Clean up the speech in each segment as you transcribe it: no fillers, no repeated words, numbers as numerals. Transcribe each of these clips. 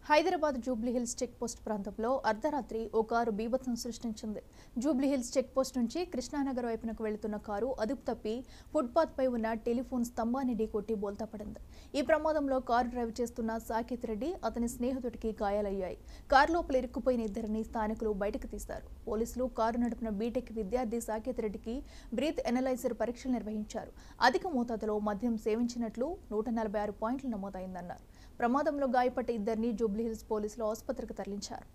Hyderabad Jubilee Hills check post ప్రాంతంలో అర్ధరాత్రి ఓ car బీభత్సం సృష్టించింది. జూబ్లీహిల్స్ చెక్ పోస్ట్ నుంచి కృష్ణానగర్ వైపునకు వెళుతున్న కారు అదుపు తప్పి ఫుట్పాత్ పై ఉన్న టెలిఫోన్ స్తంభాన్ని ఢీకొట్టి బోల్తా పడింది. ఈ ప్రమాదంలో కారు డ్రైవ్ చేస్తున్న సాకేత్ రెడ్డి, అతని స్నేహితుడికి గాయాలయ్యాయి. కారు లోపల ఇరుక్కుపోయిన ఇద్దరిని స్థానికులు బయటకు తీశారు. పోలీసులు కారు నడిపిన బీటెక్ విద్యార్థి సాకేత్ రెడ్డికి బ్రీత్ ఎనలైజర్ పరీక్షలు నిర్వహించారు. అధిక మోతాదులో మద్యం సేవించినట్లు 146 పాయింట్లు నమోదైందన్నారు. ప్రమాదంలో గాయపడ్డ ఇద్దరిని జూబ్లీహిల్స్ పోలీసులు ఆసుపత్రికి తరలించారు.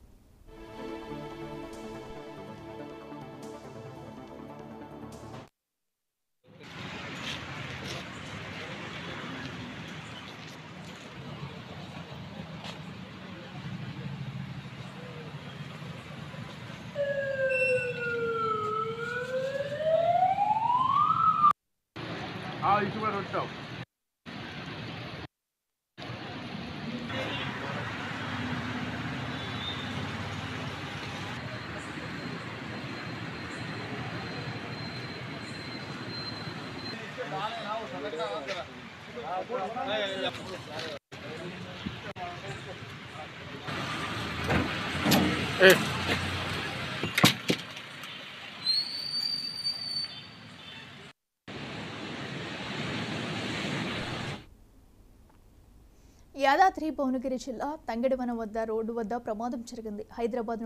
ఇటువైపు వచ్చావు. యాదాద్రి భువనగిరి జిల్లా తంగెడవనం వద్ద రోడ్డు వద్ద ప్రమాదం జరిగింది. హైదరాబాద్